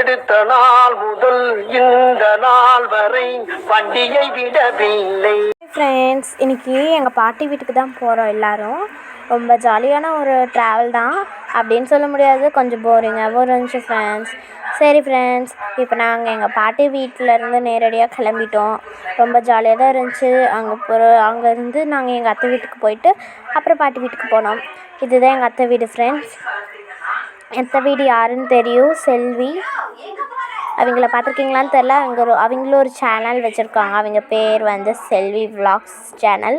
எடுத்த நாள் முதல் இந்த நாள் வரை வண்டியை விடவில்லை. ஃப்ரெண்ட்ஸ், இன்றைக்கி எங்கள் பாட்டி வீட்டுக்கு தான் போகிறோம் எல்லோரும். ரொம்ப ஜாலியான ஒரு ட்ராவல் தான் அப்படின்னு சொல்ல முடியாது, கொஞ்சம் போரிங்காகவும் இருந்துச்சு ஃப்ரெண்ட்ஸ். சரி ஃப்ரெண்ட்ஸ், இப்போ நாங்கள் எங்கள் பாட்டி வீட்டிலேருந்து நேரடியாக கிளம்பிட்டோம். ரொம்ப ஜாலியாக தான் இருந்துச்சு. அங்கேருந்து நாங்கள் எங்கள் அத்தை வீட்டுக்கு போயிட்டு அப்புறம் பாட்டி வீட்டுக்கு போனோம். இதுதான் எங்கள் அத்தை வீடு ஃப்ரெண்ட்ஸ். அத்தை வீடு யாருன்னு தெரியும், செல்வி. அவங்கள பார்த்துருக்கீங்களான்னு தெரில. அவங்களும் ஒரு சேனல் வச்சுருக்காங்க. அவங்க பேர் வந்து செல்வி விலாக்ஸ் சேனல்.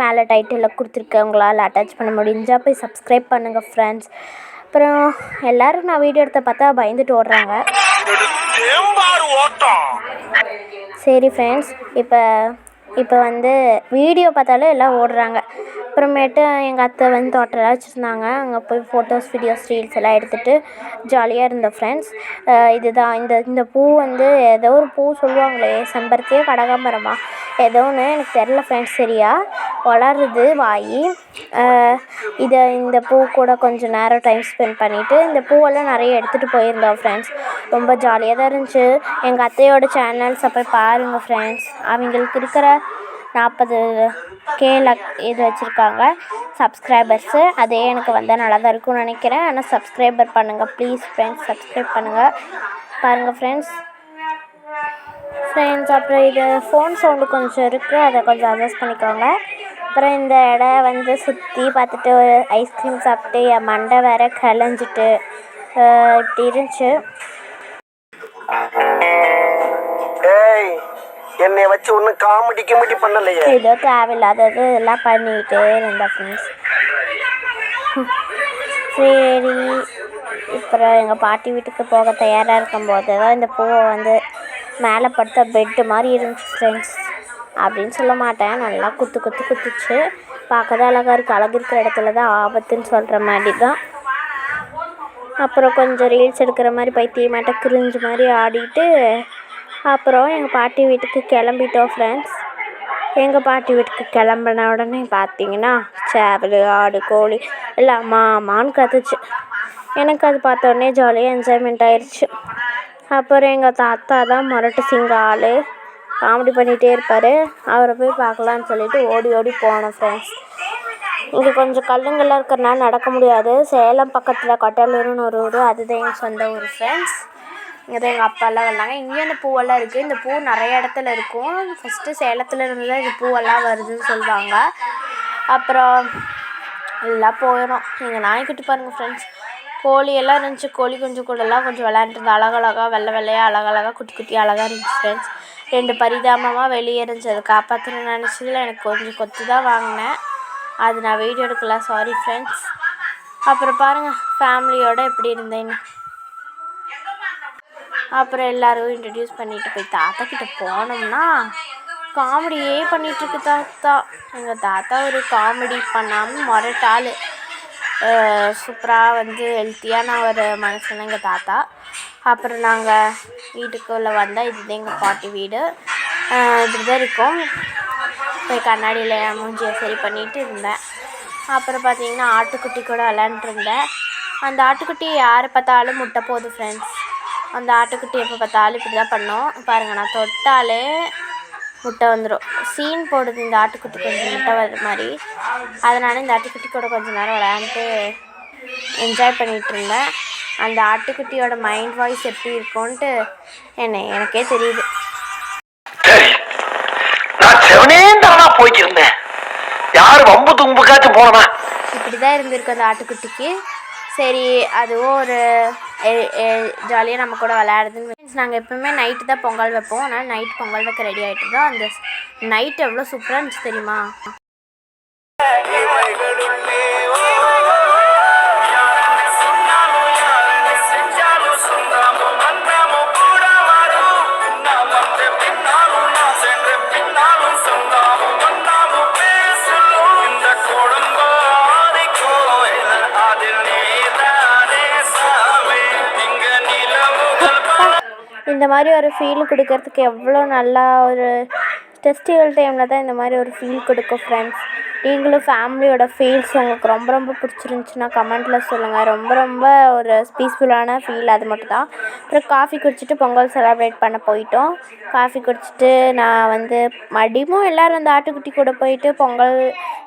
மேலே டைட்டிலில் கொடுத்துருக்கவங்களால் அட்டாச் பண்ண முடிஞ்சால் போய் சப்ஸ்கிரைப் பண்ணுங்கள் ஃப்ரெண்ட்ஸ். அப்புறம் எல்லோரும் நான் வீடியோ எடுத்த பார்த்தா பயந்துட்டு ஓடுறாங்க. சரி ஃப்ரெண்ட்ஸ், இப்போ வந்து வீடியோ பார்த்தாலும் எல்லாம் ஓடுறாங்க. அப்புறமேட்டு எங்கள் அத்தை வந்து தோட்டம்லாம் வச்சுருந்தாங்க. அங்கே போய் ஃபோட்டோஸ், வீடியோஸ், ரீல்ஸ் எல்லாம் எடுத்துகிட்டு ஜாலியாக இருந்தோம் ஃப்ரெண்ட்ஸ். இதுதான் இந்த பூ வந்து ஏதோ ஒரு பூ சொல்லுவாங்களே, செம்பருத்தியோ கனகாம்பரமா ஏதோ ஒன்று, எனக்கு தெரில ஃப்ரெண்ட்ஸ் சரியா. வளருது வாய். இந்த பூ கூட கொஞ்சம் நேரம் டைம் ஸ்பெண்ட் பண்ணிவிட்டு இந்த பூவெல்லாம் நிறைய எடுத்துகிட்டு போயிருந்தோம் ஃப்ரெண்ட்ஸ். ரொம்ப ஜாலியாக தான் இருந்துச்சு. எங்கள் அத்தையோட சேனல்ஸை போய் பாருங்கள் ஃப்ரெண்ட்ஸ். அவங்களுக்கு இருக்கிற 40K இது வச்சுருக்காங்க சப்ஸ்கிரைபர்ஸு. அதே எனக்கு வந்தால் நல்லா தான் இருக்கும்னு நினைக்கிறேன். ஆனால் சப்ஸ்கிரைபர் பண்ணுங்கள் ப்ளீஸ் ஃப்ரெண்ட்ஸ், சப்ஸ்கிரைப் பண்ணுங்கள். பாருங்கள் ஃப்ரெண்ட்ஸ். அப்புறம் இது ஃபோன் சவுண்டு கொஞ்சம் இருக்குது, அதை கொஞ்சம் அட்ஜஸ்ட் பண்ணிக்கோங்க. அப்புறம் இந்த இடம் வந்து சுற்றி பார்த்துட்டு ஒரு ஐஸ்கிரீம் சாப்பிட்டு என் மண்டை வேறு கிளஞ்சிட்டு இப்படி இருந்துச்சு. என்னை வச்சு ஒன்றும் காமெடி பண்ணலையே. ஏதோ தேவையில்லாதது எல்லாம் பண்ணிகிட்டே இருந்தேன் ஃப்ரெண்ட்ஸ். சரி, அப்புறம் எங்கள் பாட்டி வீட்டுக்கு போக தயாராக இருக்கும்போது தான் இந்த பூவை வந்து மேலே படுத்த பெட்டு மாதிரி இருந்துச்சு ஃப்ரெண்ட்ஸ். அப்படின்னு சொல்ல மாட்டேன், நல்லா குத்துச்சு. பார்க்க தான் அழகாக இருக்குது. அழகு இருக்கிற இடத்துல தான் ஆபத்துன்னு சொல்கிற மாதிரி தான். அப்புறம் கொஞ்சம் ரீல்ஸ் எடுக்கிற மாதிரி பைத்தியமாட்ட கிரிஞ்சு மாதிரி ஆடிட்டு அப்புறம் எங்கள் பாட்டி வீட்டுக்கு கிளம்பிட்டோம் ஃப்ரெண்ட்ஸ். எங்கள் பாட்டி வீட்டுக்கு கிளம்பின உடனே பார்த்தீங்கன்னா சேவல், ஆடு, கோழி எல்லாம் மான்னு கத்துச்சு. எனக்கு அது பார்த்த உடனே ஜாலியாக என்ஜாய்மெண்ட் ஆயிடுச்சு. அப்புறம் எங்கள் தாத்தா தான் முரட்டு சிங்க ஆள், காமெடி பண்ணிகிட்டே இருப்பார். அவரை போய் பார்க்கலான்னு சொல்லிட்டு ஓடி போனோம் ஃப்ரெண்ட்ஸ். இங்கே கொஞ்சம் கல்லுங்கள்லாம் இருக்கிறனால நடக்க முடியாது. சேலம் பக்கத்தில் கொட்டலூர்னு ஒரு ஊர், அதுதான் எங்கள் சொந்த ஊர் ஃப்ரெண்ட்ஸ். இங்கே தான் எங்கள் அப்பாலாம் வந்தாங்க. இங்கேயும் இந்த பூவெல்லாம் இருக்குது. இந்த பூ நிறைய இடத்துல இருக்கும். ஃபஸ்ட்டு சேலத்தில் இருந்து தான் இந்த பூவெல்லாம் வருதுன்னு சொல்லுவாங்க. அப்புறம் எல்லாம் போயிடும். எங்கள் நாய்க்குட்டி பாருங்கள் ஃப்ரெண்ட்ஸ். கோழியெல்லாம் இருந்துச்சு. கோழி கொஞ்சம் கூடலாம் கொஞ்சம் விளையாண்டுருந்து அழகழகாக வெள்ளையாக அழகழகாக குட்டி அழகாக இருந்துச்சு ஃப்ரெண்ட்ஸ். 2 பரிதாபமாக வெளியே இருந்துச்சு. அதை காப்பாற்றணும்னு நினச்சதில் எனக்கு கொஞ்சம் கொத்து தான் வாங்கினேன். அது நான் வீடியோ எடுக்கல, சாரி ஃப்ரெண்ட்ஸ். அப்புறம் பாருங்கள் ஃபேமிலியோடு எப்படி இருந்தேன்னு. அப்புறம் எல்லோரும் இன்ட்ரடியூஸ் பண்ணிவிட்டு போய் தாத்தா கிட்டே போனோம்னா காமெடியே பண்ணிகிட்ருக்கு தாத்தா. எங்கள் தாத்தா ஒரு காமெடி பண்ணாமல் முரட்டாள். சூப்பராக வந்து ஹெல்த்தியான ஒரு மனுஷன் எங்கள் தாத்தா. அப்புறம் நாங்கள் வீட்டுக்குள்ளே வந்தால் இதுதான் எங்கள் பாட்டி வீடு. இப்படி தான் இருக்கும். போய் கண்ணாடியில் மூஞ்சியை சரி பண்ணிட்டு இருந்தேன். அப்புறம் பார்த்திங்கன்னா ஆட்டுக்குட்டி கூட விளாண்டுருந்தேன். அந்த ஆட்டுக்குட்டி யாரை பார்த்தாலும் முட்டை போகுது ஃப்ரெண்ட்ஸ். அந்த ஆட்டுக்குட்டி எப்போ பார்த்தாலும் இப்படி தான் பண்ணோம். பாருங்கள், நான் தொட்டாலே முட்டை வந்துடும். சீன் போடுது இந்த ஆட்டுக்குட்டி, கொஞ்சம் முட்டை வர்ற மாதிரி. அதனால் இந்த ஆட்டுக்குட்டி கூட கொஞ்சம் நேரம் விளையாண்டுட்டு என்ஜாய் பண்ணிகிட்டு இருந்தேன். அந்த ஆட்டுக்குட்டியோட மைண்ட் வாய்ஸ் எப்படி இருக்கும்ன்ட்டு எனக்கே தெரியுது. நான் போய்க்கிருந்தேன், யார் வம்பு தும்புக்காச்சும் போனா இப்படி தான் இருந்திருக்கு அந்த ஆட்டுக்குட்டிக்கு. சரி, அதுவும் ஒரு ஜாலியாக நம்ம கூட விளையாடுதுன்னு. நாங்கள் எப்போவுமே நைட்டு தான் பொங்கல் வைப்போம். அதனால் நைட் பொங்கல் வைக்க ரெடி ஆகிட்டு தான். அந்த நைட் எவ்வளோ சூப்பராக இருந்துச்சு தெரியுமா. இந்த மாதிரி ஒரு ஃபீல் கொடுக்கறதுக்கு எவ்வளோ நல்லா ஒரு ஃபெஸ்டிவல் டைமில் தான் இந்த மாதிரி ஒரு ஃபீல் கொடுக்கும் ஃப்ரெண்ட்ஸ். நீங்களும் ஃபேமிலியோட ஃபீல்ஸ் உங்களுக்கு ரொம்ப ரொம்ப பிடிச்சிருந்துச்சின்னா கமெண்ட்டில் சொல்லுங்கள். ரொம்ப ரொம்ப ஒரு பீஸ்ஃபுல்லான ஃபீல் அது மட்டும் தான். அப்புறம் காஃபி குடிச்சிட்டு பொங்கல் செலிப்ரேட் பண்ண போயிட்டோம். காஃபி குடிச்சிட்டு நான் வந்து மறுபடியும் எல்லோரும் அந்த ஆட்டுக்குட்டி கூட போயிட்டு பொங்கல்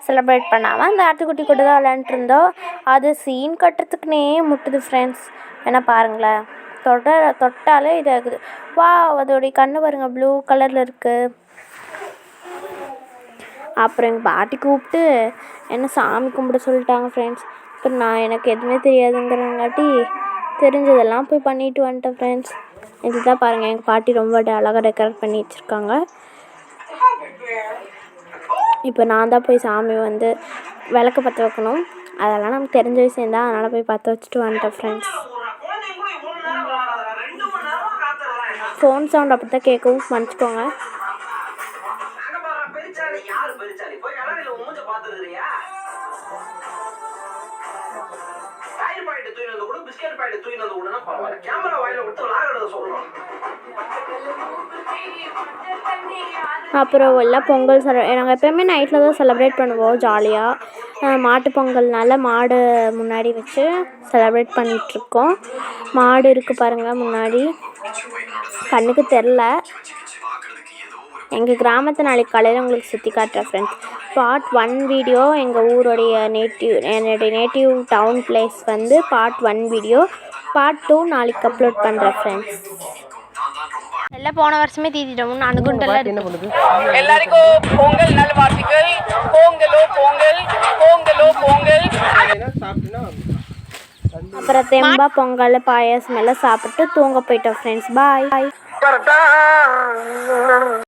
செலிப்ரேட் பண்ணாமல் அந்த ஆட்டுக்குட்டி கூட தான் விளையாண்டுருந்தோம். அது சீன் கட்டுறதுக்குனே முட்டுது ஃப்ரெண்ட்ஸ். ஏன்னா பாருங்களேன், தொட்டாலே இதாகுது. வா, அதோடைய கண்ணு பாருங்க ப்ளூ கலரில் இருக்குது. அப்புறம் எங்கள் பாட்டி கூப்பிட்டு என்ன சாமி கும்பிட சொல்லிட்டாங்க ஃப்ரெண்ட்ஸ். இப்போ நான் எனக்கு எதுவுமே தெரியாதுங்கிறங்காட்டி தெரிஞ்சதெல்லாம் போய் பண்ணிட்டு வந்துட்டேன் ஃப்ரெண்ட்ஸ். இதுதான் பாருங்கள், எங்கள் பாட்டி ரொம்ப அழகாக டெக்கரேட் பண்ணி வச்சுருக்காங்க. இப்போ நான் தான் போய் சாமி வந்து விளக்கு பற்ற வைக்கணும். அதெல்லாம் நமக்கு தெரிஞ்ச விஷயம் தான், அதனால் போய் பற்ற வச்சுட்டு வந்துட்டேன் ஃப்ரெண்ட்ஸ். ஃபோன் சவுண்ட் அப்படி தான் கேட்கவும் மன்னிச்சிக்கோங்க. அப்புறம் எல்லாம் பொங்கல் நாங்கள் எப்போயுமே நைட்டில் தான் செலிப்ரேட் பண்ணுவோம் ஜாலியாக. மாட்டு பொங்கல்னால மாடு முன்னாடி வச்சு செலிப்ரேட் பண்ணிகிட்ருக்கோம். மாடு இருக்குது பாருங்கள் முன்னாடி, கண்ணுக்கு தெரில. எங்கள் கிராமத்தை நாளைக்கு காலையில் உங்களுக்கு சுற்றி காட்டுறேன் ஃப்ரெண்ட்ஸ். பார்ட் 1 வீடியோ எங்கள் ஊருடைய என்னுடைய நேட்டிவ் டவுன் பிளேஸ் வந்து பார்ட் 1 வீடியோ. பார்ட் 2 நாளைக்கு அப்லோட் பண்ணுறேன் ஃப்ரெண்ட்ஸ். எல்லாம் போன வருஷமே தீட்டிட்டோம். அணுகுண்டெல்லாம் எல்லாருக்கும் பொங்கல் நல்வாழ்த்துக்கள். பொங்கலோ பொங்கல், பொங்கலோ பொங்கல். அப்புறம் தெம்பா பொங்கல் பாயாசம் எல்லாம் சாப்பிட்டு தூங்க போயிட்டோம் ஃப்ரெண்ட்ஸ். பாய்.